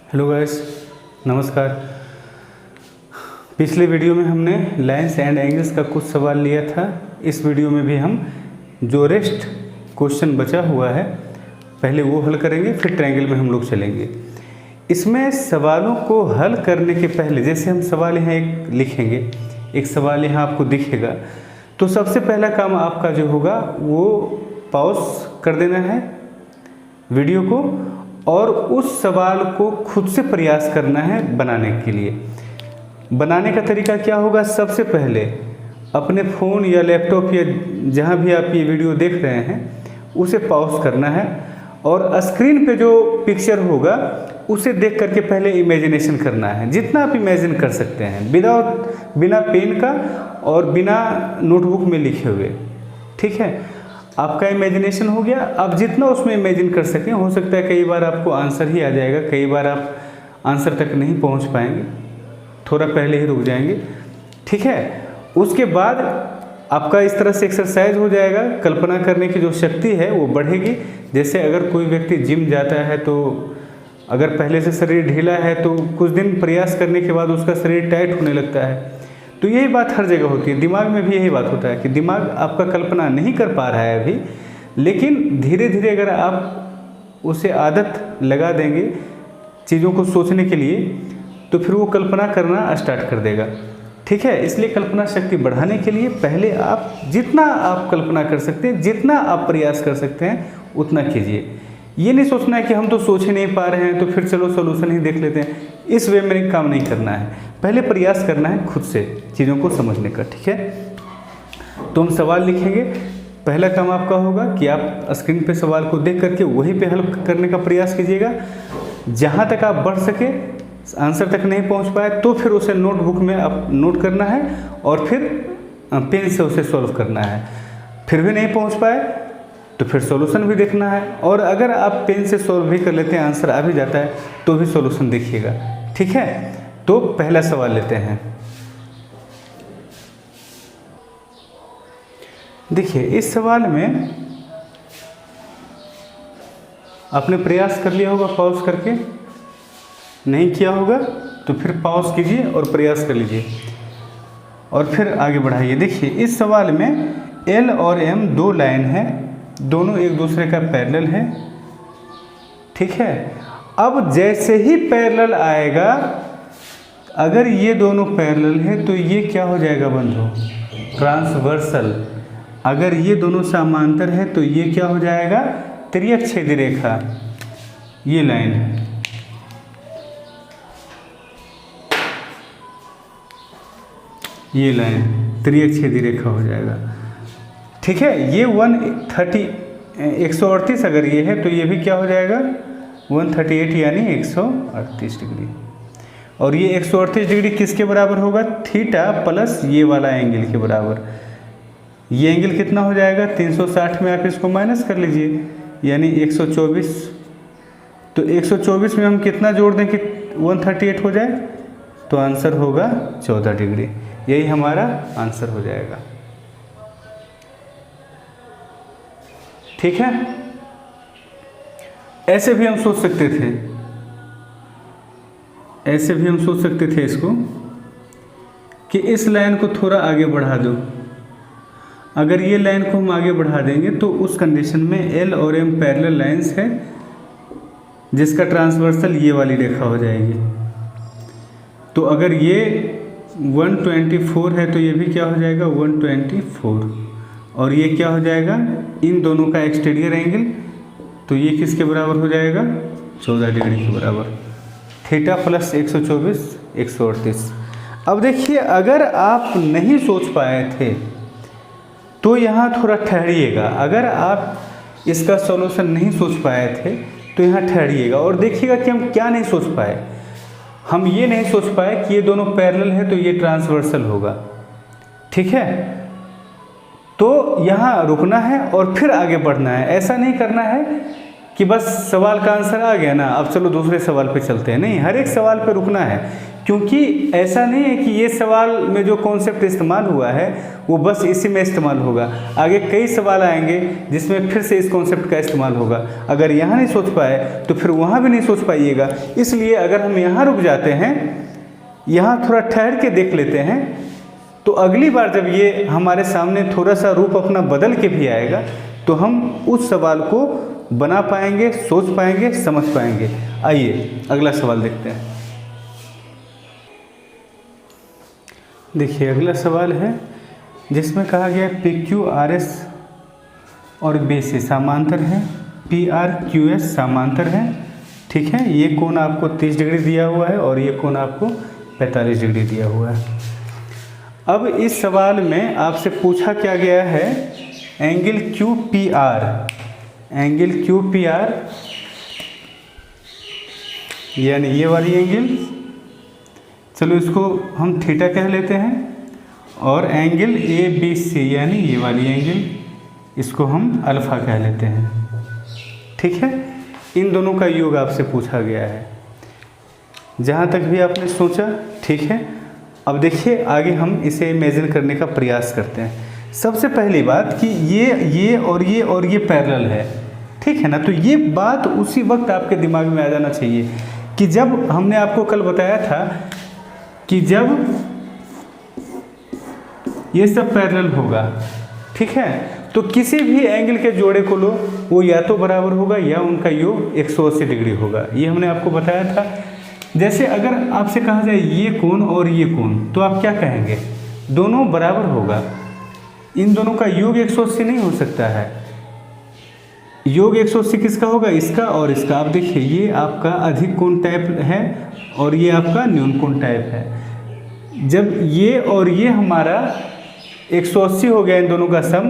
Hello guys, नमस्कार। पिछले video में हमने लाइन्स एंड एंगल्स का कुछ सवाल लिया था। इस वीडियो में भी हम जो रेस्ट क्वेश्चन बचा हुआ है पहले वो हल करेंगे, फिर ट्रायंगल में हम लोग चलेंगे। इसमें सवालों को हल करने के पहले जैसे हम सवाल यहाँ एक लिखेंगे, एक सवाल यहाँ आपको दिखेगा, तो सबसे पहला काम आपका जो होगा वो पॉज कर देना है वीडियो को और उस सवाल को खुद से प्रयास करना है बनाने के लिए। बनाने का तरीका क्या होगा? सबसे पहले अपने फ़ोन या लैपटॉप या जहाँ भी आप ये वीडियो देख रहे हैं उसे पॉज करना है और स्क्रीन पे जो पिक्चर होगा उसे देख करके पहले इमेजिनेशन करना है, जितना आप इमेजिन कर सकते हैं, बिना पेन का और बिना नोटबुक में लिखे हुए। ठीक है, आपका इमेजिनेशन हो गया। अब जितना उसमें इमेजिन कर सकें, हो सकता है कई बार आपको आंसर ही आ जाएगा, कई बार आप आंसर तक नहीं पहुंच पाएंगे, थोड़ा पहले ही रुक जाएंगे। ठीक है, उसके बाद आपका इस तरह से एक्सरसाइज हो जाएगा, कल्पना करने की जो शक्ति है वो बढ़ेगी। जैसे अगर कोई व्यक्ति जिम जाता है तो अगर पहले से शरीर ढीला है तो कुछ दिन प्रयास करने के बाद उसका शरीर टाइट होने लगता है। तो यही बात हर जगह होती है, दिमाग में भी यही बात होता है कि दिमाग आपका कल्पना नहीं कर पा रहा है अभी, लेकिन धीरे धीरे अगर आप उसे आदत लगा देंगे चीज़ों को सोचने के लिए तो फिर वो कल्पना करना स्टार्ट कर देगा। ठीक है, इसलिए कल्पना शक्ति बढ़ाने के लिए पहले आप जितना आप कल्पना कर सकते हैं, जितना आप प्रयास कर सकते हैं उतना कीजिए। ये नहीं सोचना है कि हम तो सोच ही नहीं पा रहे हैं तो फिर चलो सोल्यूशन ही देख लेते हैं, इस वे में काम नहीं करना है। पहले प्रयास करना है खुद से चीज़ों को समझने का। ठीक है, तो हम सवाल लिखेंगे। पहला काम आपका होगा कि आप स्क्रीन पे सवाल को देख करके वहीं पे हल करने का प्रयास कीजिएगा। जहाँ तक आप बढ़ सके, आंसर तक नहीं पहुँच पाए तो फिर उसे नोटबुक में आप नोट करना है और फिर पेन से उसे सॉल्व करना है। फिर भी नहीं पहुँच पाए तो फिर सॉल्यूशन भी देखना है, और अगर आप पेन से सॉल्व भी कर लेते हैं, आंसर आ भी जाता है तो भी सॉल्यूशन देखिएगा। ठीक है, तो पहला सवाल लेते हैं। देखिए, इस सवाल में आपने प्रयास कर लिया होगा पॉज करके, नहीं किया होगा तो फिर पॉज कीजिए और प्रयास कर लीजिए और फिर आगे बढ़ाइए। देखिए, इस सवाल में एल और एम दो लाइन है, दोनों एक दूसरे का पैरेलल है। ठीक है, अब जैसे ही पैरेलल आएगा, अगर ये दोनों पैरेलल है तो ये क्या हो जाएगा बंधु? ट्रांसवर्सल। अगर ये दोनों समांतर है तो ये क्या हो जाएगा? तिर्यक छेदी रेखा। ये लाइन है, ये लाइन तिर्यक छेदी रेखा हो जाएगा। ठीक है, ये 138 अगर ये है तो ये भी क्या हो जाएगा? 138 यानी 138 डिग्री। और ये 138 डिग्री किसके बराबर होगा? थीटा प्लस ये वाला एंगल के बराबर। ये एंगल कितना हो जाएगा? 360 में आप इसको माइनस कर लीजिए, यानी 124। तो 124 में हम कितना जोड़ दें कि 138 हो जाए? तो आंसर होगा 14 डिग्री। यही हमारा आंसर हो जाएगा। ठीक है, ऐसे भी हम सोच सकते थे, ऐसे भी हम सोच सकते थे इसको कि इस लाइन को थोड़ा आगे बढ़ा दो। अगर ये लाइन को हम आगे बढ़ा देंगे तो उस कंडीशन में एल और एम पैरेलल लाइंस है जिसका ट्रांसवर्सल ये वाली रेखा हो जाएगी। तो अगर ये 124 है तो ये भी क्या हो जाएगा? 124। और ये क्या हो जाएगा? इन दोनों का एक्सटीरियर एंगल, तो ये किसके बराबर हो जाएगा? 14 डिग्री के बराबर। Theta plus 124 138। अब देखिए, अगर आप नहीं सोच पाए थे तो यहाँ थोड़ा ठहरिएगा। अगर आप इसका सॉल्यूशन नहीं सोच पाए थे तो यहाँ ठहरिएगा और देखिएगा कि हम क्या नहीं सोच पाए। हम ये नहीं सोच पाए कि ये दोनों पैरेलल है तो ये ट्रांसवर्सल होगा। ठीक है, तो यहाँ रुकना है और फिर आगे बढ़ना है। ऐसा नहीं करना है कि बस सवाल का आंसर आ गया ना, अब चलो दूसरे सवाल पे चलते हैं। नहीं, हर एक सवाल पे रुकना है, क्योंकि ऐसा नहीं है कि ये सवाल में जो कॉन्सेप्ट इस्तेमाल हुआ है वो बस इसी में इस्तेमाल होगा, आगे कई सवाल आएंगे जिसमें फिर से इस कॉन्सेप्ट का इस्तेमाल होगा। अगर यहाँ नहीं सोच पाए तो फिर वहाँ भी नहीं सोच पाइएगा। इसलिए अगर हम यहाँ रुक जाते हैं, यहाँ थोड़ा ठहर के देख लेते हैं, तो अगली बार जब ये हमारे सामने थोड़ा सा रूप अपना बदल के भी आएगा तो हम उस सवाल को बना पाएंगे, सोच पाएंगे, समझ पाएंगे। आइए अगला सवाल देखते हैं। देखिए अगला सवाल है जिसमें कहा गया PQRS और BC समांतर है, PRQS समांतर है। ठीक है, ये कोण आपको 30 डिग्री दिया हुआ है और ये कोण आपको 45 डिग्री दिया हुआ है। अब इस सवाल में आपसे पूछा क्या गया है, एंगल QPR, एंगल QPR यानी ये वाली एंगल, चलो इसको हम थीटा कह लेते हैं, और एंगल ABC यानी ये वाली एंगल, इसको हम अल्फा कह लेते हैं। ठीक है, इन दोनों का योग आपसे पूछा गया है। जहाँ तक भी आपने सोचा ठीक है। अब देखिए आगे हम इसे इमेजिन करने का प्रयास करते हैं। सबसे पहली बात कि ये और ये पैरेलल है, ठीक है ना। तो ये बात उसी वक्त आपके दिमाग में आ जाना चाहिए कि जब हमने आपको कल बताया था कि जब ये सब पैरेलल होगा, ठीक है, तो किसी भी एंगल के जोड़े को लो, वो या तो बराबर होगा या उनका योग 180 डिग्री होगा। ये हमने आपको बताया था। जैसे अगर आपसे कहा जाए ये कोण और ये कोण, तो आप क्या कहेंगे, दोनों बराबर होगा। इन दोनों का योग 180 नहीं हो सकता है। योग 180 किसका होगा, इसका और इसका। आप देखिए ये आपका अधिक कोण टाइप है और ये आपका न्यून कोण टाइप है। जब ये और ये हमारा 180 हो गया इन दोनों का सम,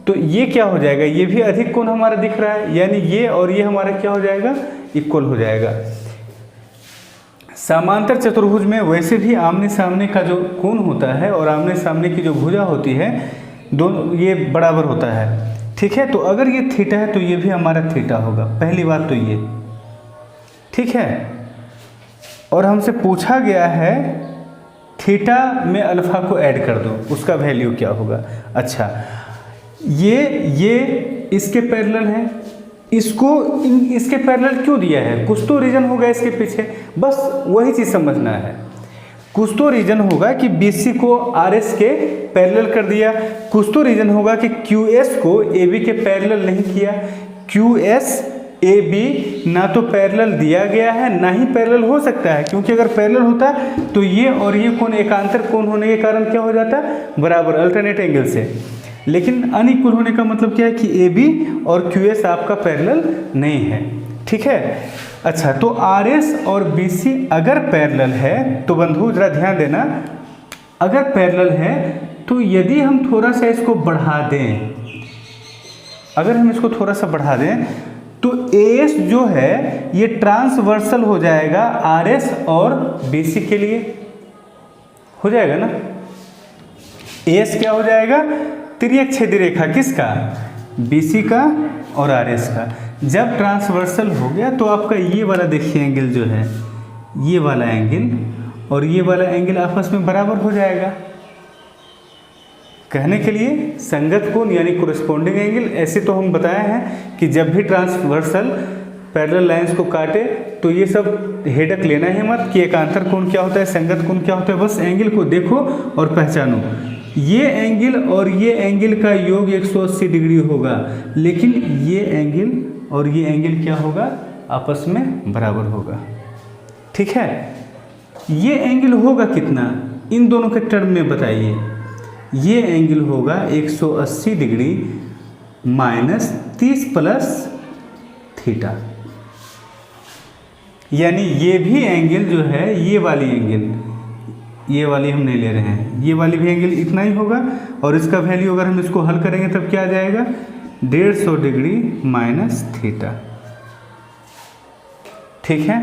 तो ये क्या हो जाएगा, ये भी अधिक कोण हमारा दिख रहा है, यानी ये और ये हमारा क्या हो जाएगा, इक्वल हो जाएगा। समांतर चतुर्भुज में वैसे भी आमने सामने का जो कोण होता है और आमने सामने की जो भुजा होती है, दोनों ये बराबर होता है। ठीक है, तो अगर ये थीटा है तो ये भी हमारा थीटा होगा। पहली बात तो ये ठीक है। और हमसे पूछा गया है थीटा में अल्फा को ऐड कर दो, उसका वैल्यू क्या होगा। अच्छा, ये इसके पैरेलल है, इसको इसके पैरेलल क्यों दिया है, कुछ तो रीजन होगा इसके पीछे, बस वही चीज़ समझना है। कुछ तो रीजन होगा कि BC को RS के पैरेलल कर दिया, कुछ तो रीजन होगा कि QS को AB के पैरेलल नहीं किया। QS AB ना तो पैरेलल दिया गया है ना ही पैरेलल हो सकता है, क्योंकि अगर पैरेलल होता तो ये और ये कोण एकांतर कोण होने के कारण क्या हो जाता, बराबर, अल्टरनेट एंगल से। लेकिन अनइक्वल होने का मतलब क्या है कि AB और QS आपका पैरेलल नहीं है। ठीक है, अच्छा, तो RS और BC अगर पैरेलल है तो बंधु जरा ध्यान देना, अगर पैरेलल है तो यदि हम थोड़ा सा इसको बढ़ा दें, अगर हम इसको थोड़ा सा बढ़ा दें तो AS जो है ये ट्रांसवर्सल हो जाएगा RS और BC के लिए, हो जाएगा ना। AS क्या हो जाएगा, तिर्यक छेदी रेखा किसका, BC का और RS का। जब ट्रांसवर्सल हो गया तो आपका ये वाला देखिए एंगल जो है, ये वाला एंगल और ये वाला एंगल आपस में बराबर हो जाएगा। कहने के लिए संगत कोण यानी कोरिस्पोंडिंग एंगल, ऐसे तो हम बताए हैं कि जब भी ट्रांसवर्सल पैरेलल लाइंस को काटे तो ये सब हेडक लेना ही मत कि एकांतर कोण क्या होता है, संगत कोण क्या होता है, बस एंगल को देखो और पहचानो। ये एंगल और ये एंगल का योग 180 डिग्री होगा, लेकिन ये एंगल और ये एंगल क्या होगा, आपस में बराबर होगा। ठीक है, ये एंगल होगा कितना, इन दोनों के टर्म में बताइए। ये एंगल होगा 180 डिग्री माइनस 30 प्लस थीटा, यानी ये भी एंगल जो है, ये वाली एंगल, ये वाली हम नहीं ले रहे हैं, ये वाली भी एंगल इतना ही होगा। और इसका वैल्यू अगर हम इसको हल करेंगे तब क्या आ जाएगा, 150 डिग्री माइनस थीटा। ठीक है,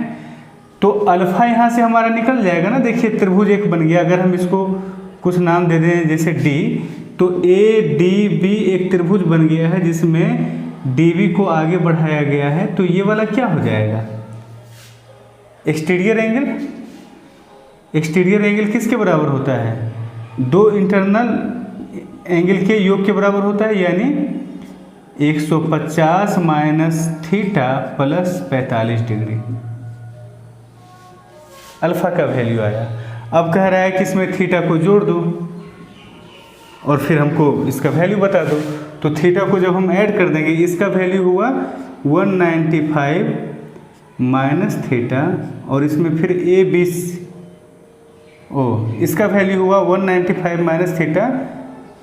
तो अल्फा यहाँ से हमारा निकल जाएगा ना। देखिए त्रिभुज एक बन गया, अगर हम इसको कुछ नाम दे दें जैसे D, तो ADB एक त्रिभुज बन गया है जिसमें DB को आगे बढ़ाया गया है। तो ये वाला क्या हो जाएगा, एक्सटीरियर एंगल, एक्सटीरियर एंगल किसके बराबर होता है? दो इंटरनल एंगल के योग के बराबर होता है, यानी 150 minus theta plus 45 degree. Alpha का वैल्यू आया। अब कह रहा है कि इसमें थीटा को जोड़ दो और फिर हमको इसका वैल्यू बता दो। तो थीटा को जब हम ऐड कर देंगे, इसका वैल्यू हुआ 195 माइनस थीटा, और इसमें फिर इसका वैल्यू हुआ 195 माइनस थीटा,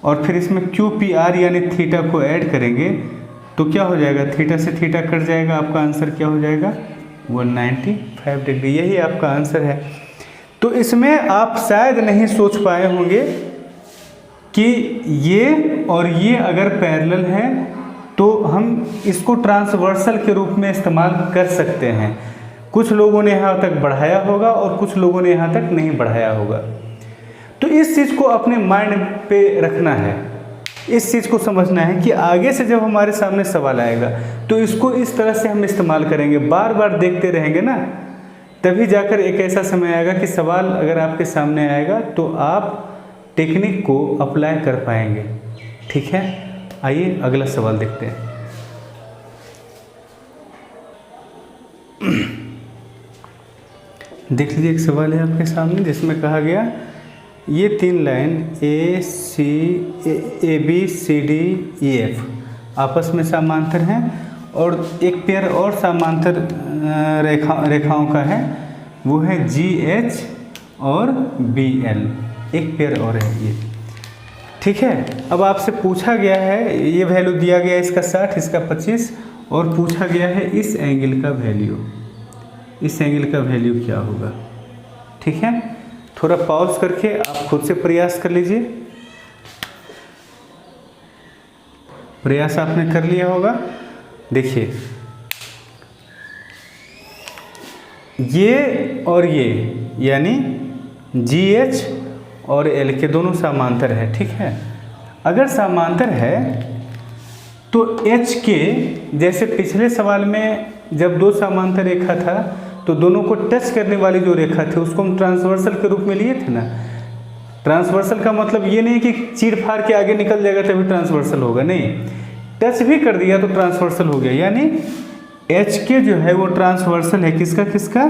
और फिर इसमें QPR यानी थीटा को ऐड करेंगे तो क्या हो जाएगा? थीटा से थीटा कट जाएगा, आपका आंसर क्या हो जाएगा? 195 डिग्री। यही आपका आंसर है। तो इसमें आप शायद नहीं सोच पाए होंगे कि ये और ये अगर पैरेलल है तो हम इसको ट्रांसवर्सल के रूप में इस्तेमाल कर सकते हैं। कुछ लोगों ने यहाँ तक बढ़ाया होगा और कुछ लोगों ने यहाँ तक नहीं बढ़ाया होगा। तो इस चीज़ को अपने माइंड पे रखना है, इस चीज़ को समझना है कि आगे से जब हमारे सामने सवाल आएगा तो इसको इस तरह से हम इस्तेमाल करेंगे। बार बार देखते रहेंगे ना, तभी जाकर एक ऐसा समय आएगा कि सवाल अगर आपके सामने आएगा तो आप टेक्निक को अप्लाई कर पाएंगे। ठीक है, आइए अगला सवाल देखते हैं। देख लीजिए, एक सवाल है आपके सामने जिसमें कहा गया ये 3 line A B C D E F आपस में समांतर हैं और एक पेयर और समांतर रेखाओं का है, वो है जी एच और बी एल, एक पेयर और है ये। ठीक है, अब आपसे पूछा गया है, ये वैल्यू दिया गया है इसका 60, इसका 25, और पूछा गया है इस एंगल का वैल्यू। इस एंगल का वैल्यू क्या होगा? ठीक है, थोड़ा पॉज करके आप खुद से प्रयास कर लीजिए। प्रयास आपने कर लिया होगा। देखिए, ये और ये यानी जी एच और एल के दोनों समांतर है। ठीक है, अगर समांतर है तो एच के, जैसे पिछले सवाल में जब दो समांतर रेखा था तो दोनों को टच करने वाली जो रेखा थी उसको हम ट्रांसवर्सल के रूप में लिए थे ना। ट्रांसवर्सल का मतलब ये नहीं कि चीर फाड़ के आगे निकल जाएगा तभी ट्रांसवर्सल होगा, नहीं, टच भी कर दिया तो ट्रांसवर्सल हो गया। यानी एच के जो है वो ट्रांसवर्सल है किसका किसका?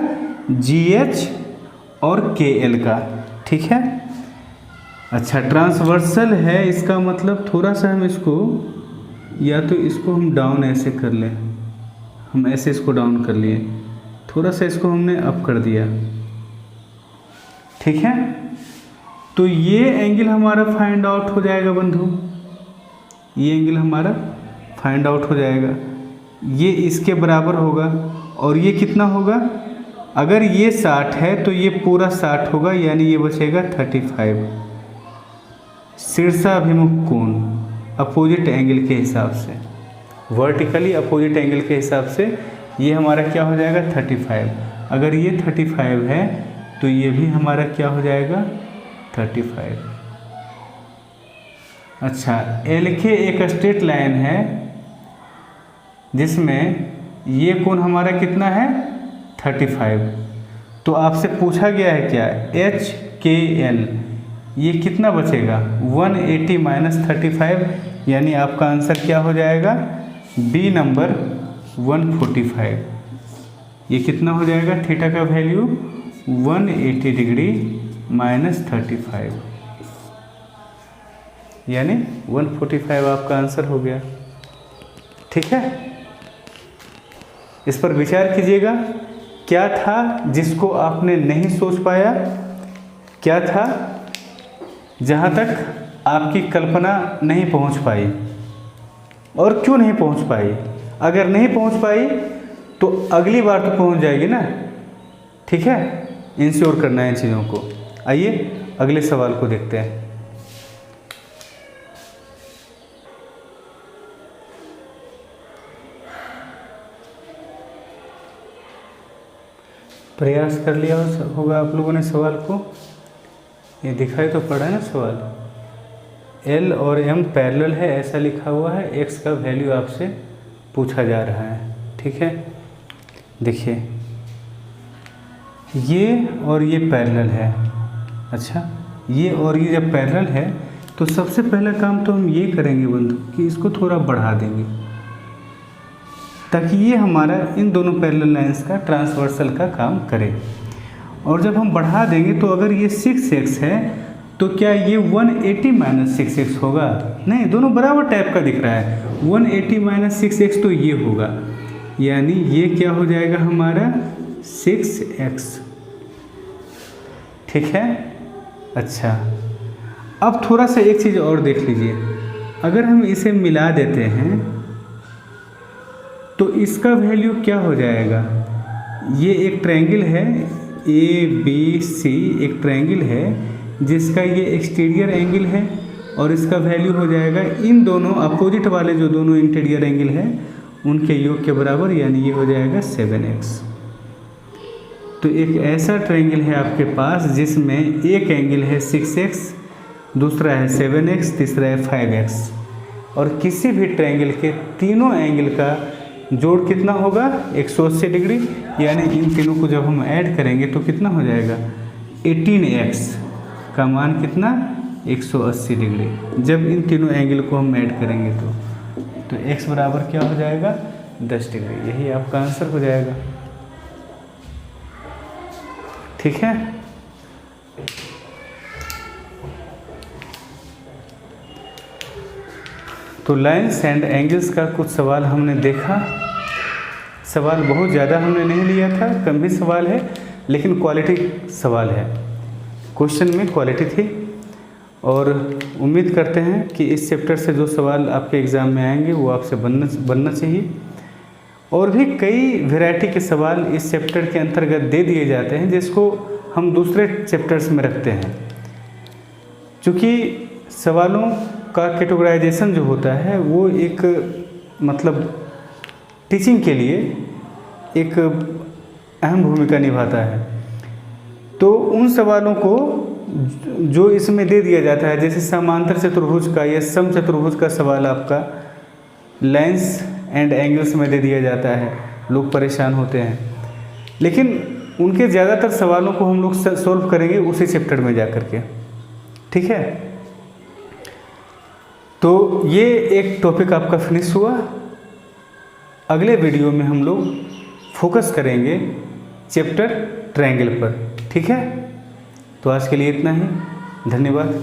जी एच और के एल का। ठीक है, अच्छा, ट्रांसवर्सल है इसका मतलब थोड़ा सा हम इसको, या तो इसको हम डाउन ऐसे कर लें, हम ऐसे इसको डाउन कर लिए, थोड़ा सा इसको हमने अप कर दिया। ठीक है, तो ये एंगल हमारा फाइंड आउट हो जाएगा बंधु, ये एंगल हमारा फाइंड आउट हो जाएगा। ये इसके बराबर होगा और ये कितना होगा? अगर ये 60 है तो ये पूरा 60 होगा, यानी ये बचेगा 35। शीर्षाभिमुख कोण अपोजिट एंगल के हिसाब से, वर्टिकली अपोजिट एंगल के हिसाब से ये हमारा क्या हो जाएगा? 35। अगर ये 35 है तो ये भी हमारा क्या हो जाएगा? 35। अच्छा, एल के एक स्ट्रेट लाइन है जिसमें ये कोण हमारा कितना है? 35। तो आपसे पूछा गया है क्या? एच के एल, ये कितना बचेगा? 180 माइनस 35, यानी आपका आंसर क्या हो जाएगा? B number 145। ये कितना हो जाएगा? थीटा का वैल्यू 180 डिग्री माइनस 35, यानी 145 आपका आंसर हो गया। ठीक है, इस पर विचार कीजिएगा। क्या था जिसको आपने नहीं सोच पाया? क्या था जहाँ तक आपकी कल्पना नहीं पहुँच पाई? और क्यों नहीं पहुँच पाई? अगर नहीं पहुँच पाई तो अगली बार तो पहुँच जाएगी ना। ठीक है, इंश्योर करना है इन चीज़ों को। आइए अगले सवाल को देखते हैं। प्रयास कर लिया होगा आप लोगों ने सवाल को, ये दिखाई तो पड़ा है ना सवाल। एल और एम पैरेलल है ऐसा लिखा हुआ है, एक्स का वैल्यू आपसे पूछा जा रहा है। ठीक है, देखिए ये और ये पैरेलल है। अच्छा, ये और ये जब पैरेलल है तो सबसे पहला काम तो हम ये करेंगे बंधु कि इसको थोड़ा बढ़ा देंगे ताकि ये हमारा इन दोनों पैरेलल लाइंस का ट्रांसवर्सल का काम करे। और जब हम बढ़ा देंगे तो अगर ये 6x है तो क्या ये 180 माइनस 6x होगा? नहीं, दोनों बराबर टाइप का दिख रहा है। 180 माइनस 6x तो ये होगा, यानी ये क्या हो जाएगा हमारा 6x। ठीक है। अच्छा, अब थोड़ा सा एक चीज़ और देख लीजिए, अगर हम इसे मिला देते हैं तो इसका वैल्यू क्या हो जाएगा? ये एक ट्रायंगल है ABC, एक ट्रायंगल है जिसका ये एक्सटीरियर एंगल है और इसका वैल्यू हो जाएगा इन दोनों अपोजिट वाले जो दोनों इंटीरियर एंगल है उनके योग के बराबर, यानी ये हो जाएगा 7x। तो एक ऐसा ट्रायंगल है आपके पास जिसमें एक एंगल है 6x, दूसरा है 7x, तीसरा है 5x, और किसी भी ट्रायंगल के तीनों एंगल का जोड़ कितना होगा? 180 डिग्री, यानी इन तीनों को जब हम ऐड करेंगे तो कितना हो जाएगा? 18x का मान कितना? 180 डिग्री। जब इन तीनों एंगल को हम ऐड करेंगे तो x बराबर क्या हो जाएगा? 10 डिग्री। यही आपका आंसर हो जाएगा। ठीक है। तो लाइन्स एंड एंगल्स का कुछ सवाल हमने देखा। सवाल बहुत ज़्यादा हमने नहीं लिया था, कम ही सवाल है, लेकिन क्वालिटी सवाल है। क्वेश्चन में क्वालिटी थी और उम्मीद करते हैं कि इस चैप्टर से जो सवाल आपके एग्ज़ाम में आएंगे वो आपसे बनना चाहिए। और भी कई वैरायटी के सवाल इस चैप्टर के अंतर्गत दे दिए जाते हैं जिसको हम दूसरे चैप्टर्स में रखते हैं। क्योंकि सवालों का कैटेगराइजेशन जो होता है वो एक मतलब टीचिंग के लिए एक अहम भूमिका निभाता है। तो उन सवालों को जो इसमें दे दिया जाता है, जैसे समांतर चतुर्भुज का या सम चतुर्भुज का सवाल आपका लाइन्स एंड एंगल्स में दे दिया जाता है, लोग परेशान होते हैं। लेकिन उनके ज़्यादातर सवालों को हम लोग सॉल्व करेंगे उसी चैप्टर में जा कर के। ठीक है। तो ये एक टॉपिक आपका फिनिश हुआ। अगले वीडियो में हम लोग फोकस करेंगे चैप्टर ट्रायंगल पर। ठीक है। तो आज के लिए इतना ही। धन्यवाद।